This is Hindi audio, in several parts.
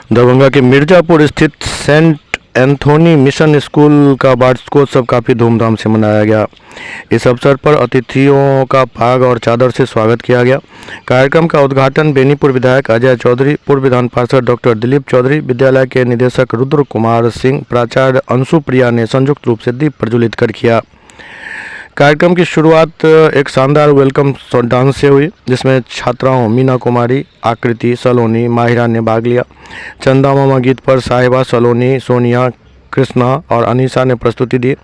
दरभंगा के मिर्जापुर स्थित सेंट एंथोनी मिशन स्कूल का वार्षिकोत्सव काफ़ी धूमधाम से मनाया गया। इस अवसर पर अतिथियों का पाग और चादर से स्वागत किया गया। कार्यक्रम का उद्घाटन बेनीपुर विधायक अजय चौधरी, पूर्व विधान पार्षद डॉक्टर दिलीप चौधरी, विद्यालय के निदेशक रुद्र कुमार सिंह, प्राचार्य अंशु प्रिया ने संयुक्त रूप से दीप प्रज्वलित कर किया। कार्यक्रम की शुरुआत एक शानदार वेलकम डांस से हुई, जिसमें छात्राओं मीना कुमारी, आकृति, सलोनी, माहिरा ने भाग लिया। चंदा मामा गीत पर साहिबा, सलोनी, सोनिया, कृष्णा और अनीसा ने प्रस्तुति दी।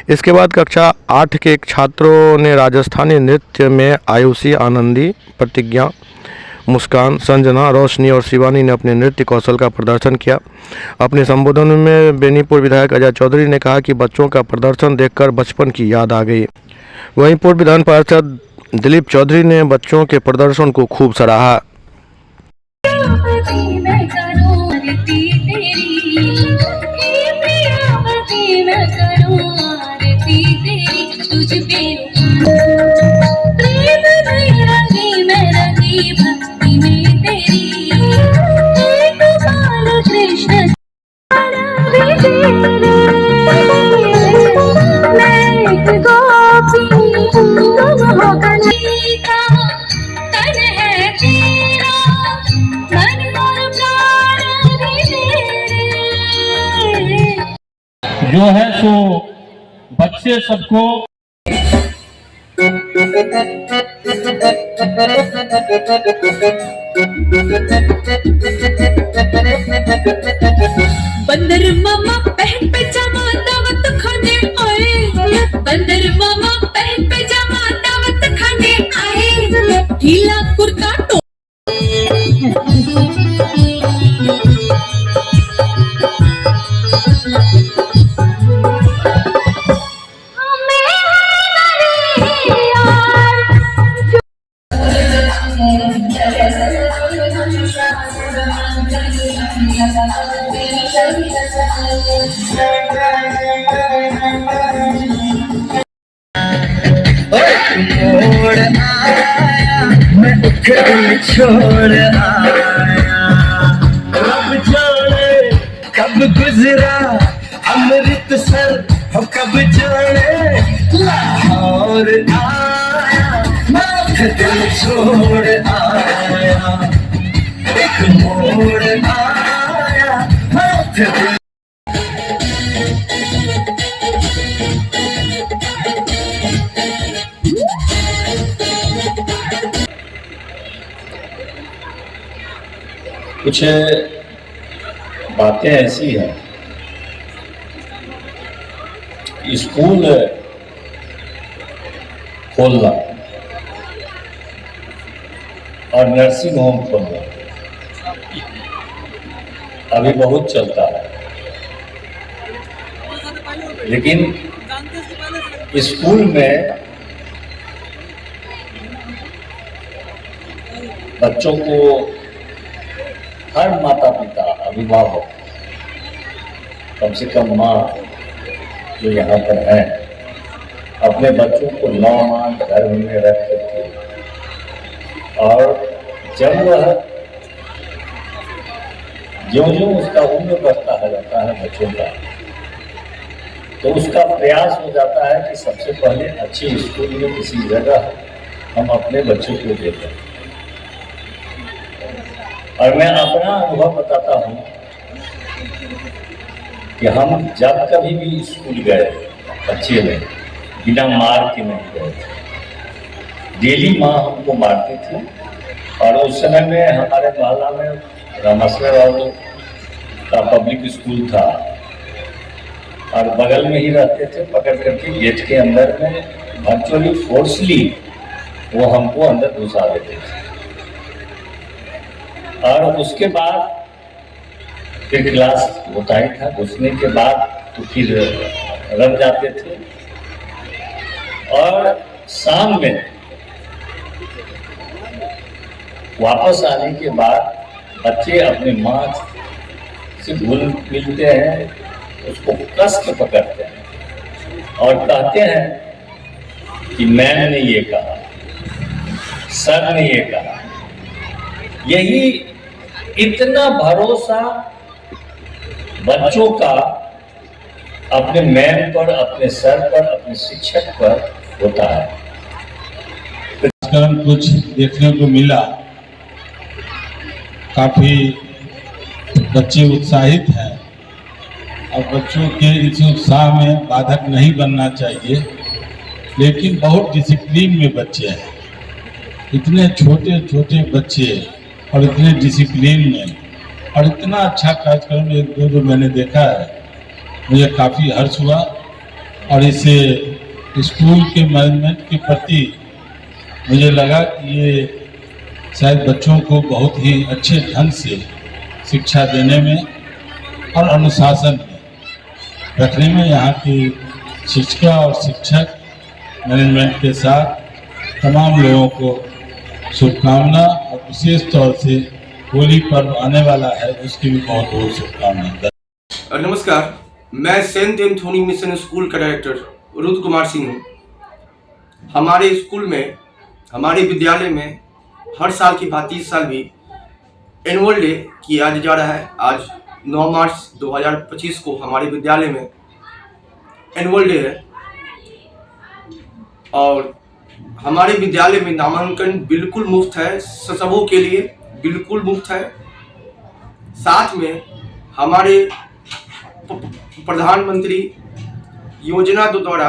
इसके बाद कक्षा 8 के छात्रों ने राजस्थानी नृत्य में आयुषी, आनंदी, प्रतिज्ञा, मुस्कान, संजना, रोशनी और शिवानी ने अपने नृत्य कौशल का प्रदर्शन किया। अपने संबोधन में बेनीपुर विधायक अजय चौधरी ने कहा कि बच्चों का प्रदर्शन देखकर बचपन की याद आ गई। वहीं पूर्व विधान पार्षद दिलीप चौधरी ने बच्चों के प्रदर्शन को खूब सराहा। जो है सो बच्चे सबको बंदर मामा पहन पैजामा दावत खाने आए, बंदर मामा पहन पैजामा दावत खाने आए, ढीला कुर्ता टो मोड़ आया, मैं उखड़ छोड़ आया, कब जाने कब गुजरा अमृतसर, कब जाने लाहौर आया, मैं दिल छोड़ आया, एक मोड़ आया, मैं दिल कुछ बातें ऐसी हैं, स्कूल खोलना और नर्सिंग होम खोलना अभी बहुत चलता है, लेकिन स्कूल में बच्चों को हर माता पिता, अभिभावक, कम से कम माँ जो यहाँ पर हैं, अपने बच्चों को 9 माह गर्भ में रख करके, और जब वह ज्यों-ज्यों उसका उम्र बढ़ता है जाता है बच्चों का, तो उसका प्रयास हो जाता है कि सबसे पहले अच्छी स्कूल में किसी जगह हम अपने बच्चों को देते हैं। और मैं अपना अनुभव बताता हूँ कि हम जब कभी भी स्कूल गए बच्चे में, बिना मार के नहीं गए थे। डेली माँ हमको मारती थी, और उस समय में हमारे मोहल्ला में रामेश्वर राव का पब्लिक स्कूल था, और बगल में ही रहते थे। पकड़ करके गेट के अंदर में वर्चुअली फोर्सली वो हमको अंदर घुसा देते थे, और उसके बाद फिर क्लास होता ही था। घुसने के बाद तो फिर रम जाते थे, और शाम में वापस आने के बाद बच्चे अपनी माँ से घुल मिलते हैं, उसको कस के पकड़ते हैं और कहते हैं कि मैम ने ये कहा, सर ने ये कहा। यही इतना भरोसा बच्चों का अपने मैम पर, अपने सर पर, अपने शिक्षक पर होता है। कार्यक्रम कुछ देखने को मिला, काफी बच्चे उत्साहित हैं और बच्चों के इस उत्साह में बाधक नहीं बनना चाहिए, लेकिन बहुत डिसिप्लिन में बच्चे हैं। इतने छोटे छोटे बच्चे और इतने डिसिप्लिन में और इतना अच्छा कार्यक्रम एक दो जो मैंने देखा है, मुझे काफ़ी हर्ष हुआ और इसे स्कूल के मैनेजमेंट के प्रति मुझे लगा कि ये शायद बच्चों को बहुत ही अच्छे ढंग से शिक्षा देने में और अनुशासन में रखने में यहाँ की शिक्षिका और शिक्षक मैनेजमेंट के साथ तमाम लोगों को शुभकामना, और विशेष तौर से होली पर्व आने वाला है उसकी भी बहुत बहुत शुभकामनाएं। नमस्कार, मैं सेंट एंथोनी मिशन स्कूल का डायरेक्टर रुद्र कुमार सिंह हूँ। हमारे स्कूल में, हमारे विद्यालय में हर साल की भांति इस साल भी एनुअल डे किया जा रहा है। आज 9 मार्च 2025 को हमारे विद्यालय में एनुअल डे है और हमारे विद्यालय में नामांकन बिल्कुल मुफ्त है, सबों के लिए बिल्कुल मुफ्त है। साथ में हमारे प्रधानमंत्री योजना द्वारा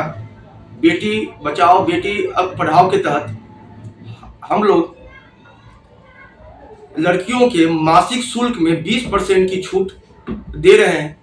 बेटी बचाओ बेटी अब पढ़ाओ के तहत हम लोग लड़कियों के मासिक शुल्क में 20% की छूट दे रहे हैं।